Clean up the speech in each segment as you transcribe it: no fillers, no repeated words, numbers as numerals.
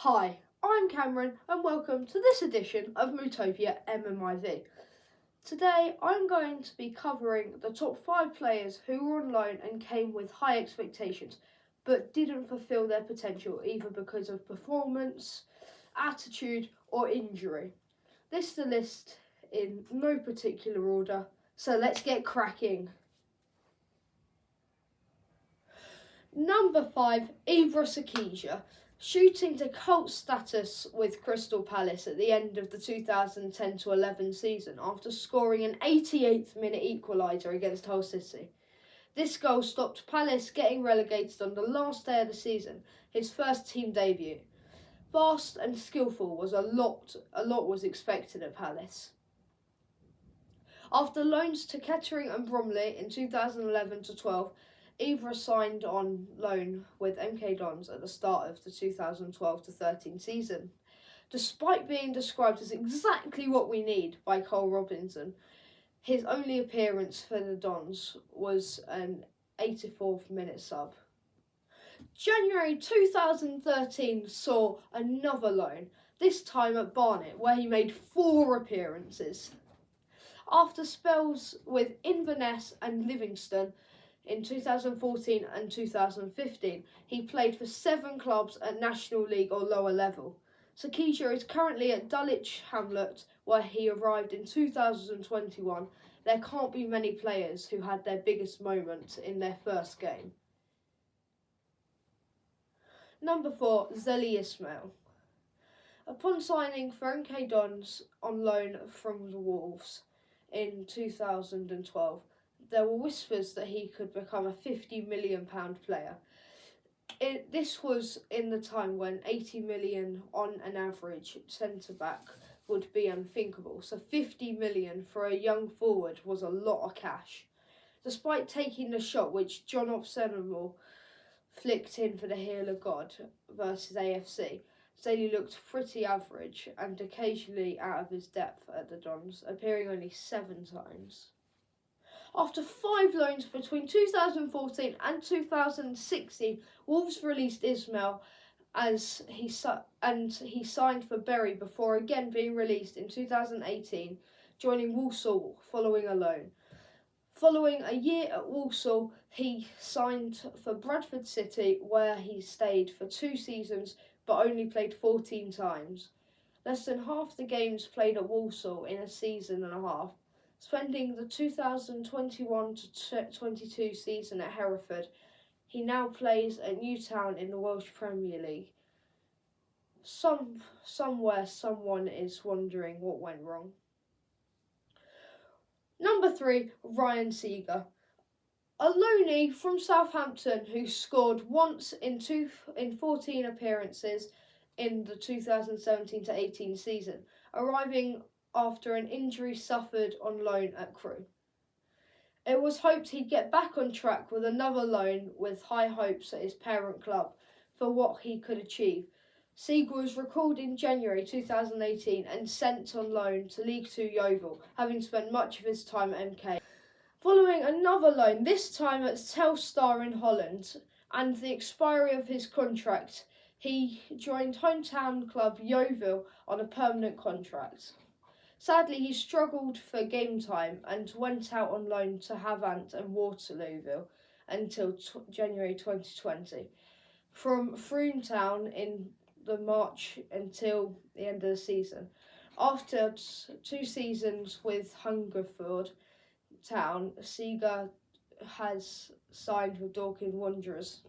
Hi, I'm Cameron and welcome to this edition of Mootopia MMIV. Today I'm going to be covering the top 5 players who were on loan and came with high expectations but didn't fulfil their potential either because of performance, attitude or injury. This is the list in no particular order, so let's get cracking. Number 5, Ibra, shooting to cult status with Crystal Palace at the end of the 2010-11 season after scoring an 88th minute equaliser against Hull City. This goal stopped Palace getting relegated on the last day of the season, his first team debut. Fast and skillful was a lot was expected at Palace. After loans to Kettering and Bromley in 2011-12, Ibra signed on loan with MK Dons at the start of the 2012-13 season. Despite being described as exactly what we need by Cole Robinson, his only appearance for the Dons was an 84th minute sub. January 2013 saw another loan, this time at Barnet, where he made 4 appearances. After spells with Inverness and Livingston in 2014 and 2015, he played for 7 clubs at National League or lower level. Sakija is currently at Dulwich Hamlet, where he arrived in 2021. There can't be many players who had their biggest moment in their first game. Number 4, Zeli Ismail. Upon signing for MK Dons on loan from the Wolves in 2012, there were whispers that he could become a £50 million player. This was in the time when 80 million on an average centre-back would be unthinkable, so 50 million for a young forward was a lot of cash. Despite taking the shot which John Oxenamore flicked in for the heel of God versus AFC, Zeli looked pretty average and occasionally out of his depth at the Dons, appearing only 7 times. After 5 loans between 2014 and 2016, Wolves released Ismail as he signed for Bury before again being released in 2018, joining Walsall following a loan. Following a year at Walsall, he signed for Bradford City, where he stayed for 2 seasons but only played 14 times. Less than half the games played at Walsall in a season and a half. Spending the 2021-22 season at Hereford, he now plays at Newtown in the Welsh Premier League. Somewhere someone is wondering what went wrong. Number 3, Ryan Seager. A loanee from Southampton who scored once in 14 appearances in the 2017-18 season, arriving after an injury suffered on loan at Crewe. It was hoped he'd get back on track with another loan, with high hopes at his parent club for what he could achieve. Seager was recalled in January 2018 and sent on loan to League 2 Yeovil, having spent much of his time at MK. Following another loan, this time at Telstar in Holland, and the expiry of his contract, he joined hometown club Yeovil on a permanent contract. Sadly, he struggled for game time and went out on loan to Havant and Waterlooville until January 2020. From Frome Town in the March until the end of the season. After 2 seasons with Hungerford Town, Seager has signed with Dorking Wanderers.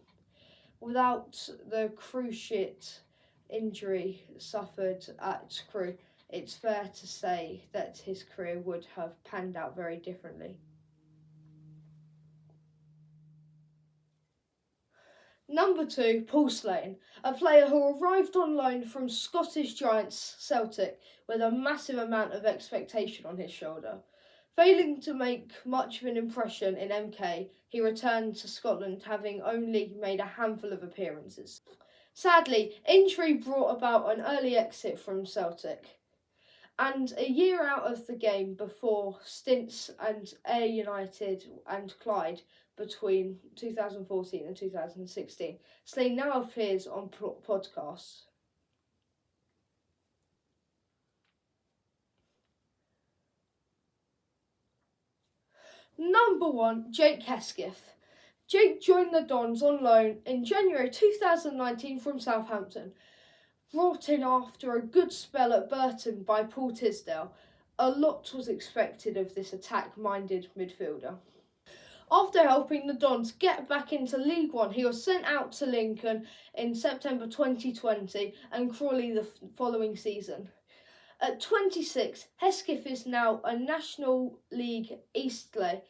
Without the cruciate injury suffered at Crewe, it's fair to say that his career would have panned out very differently. Number 2, Paul Slane, a player who arrived on loan from Scottish giants Celtic with a massive amount of expectation on his shoulder. Failing to make much of an impression in MK, he returned to Scotland having only made a handful of appearances. Sadly, injury brought about an early exit from Celtic, and a year out of the game before stints at Ayr United and Clyde between 2014 and 2016. Slane now appears on podcasts. Number 1, Jake Hesketh. Jake joined the Dons on loan in January 2019 from Southampton, brought in after a good spell at Burton by Paul Tisdale. A lot was expected of this attack-minded midfielder. After helping the Dons get back into League One, he was sent out to Lincoln in September 2020 and Crawley the following season. At 26, Hesketh is now a National League Eastleigh,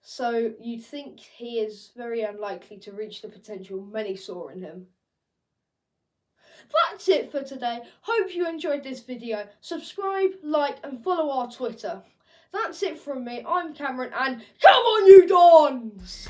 so you'd think he is very unlikely to reach the potential many saw in him. That's it for today. Hope you enjoyed this video. Subscribe, like and follow our Twitter. That's it from me. I'm Cameron and come on you Dons!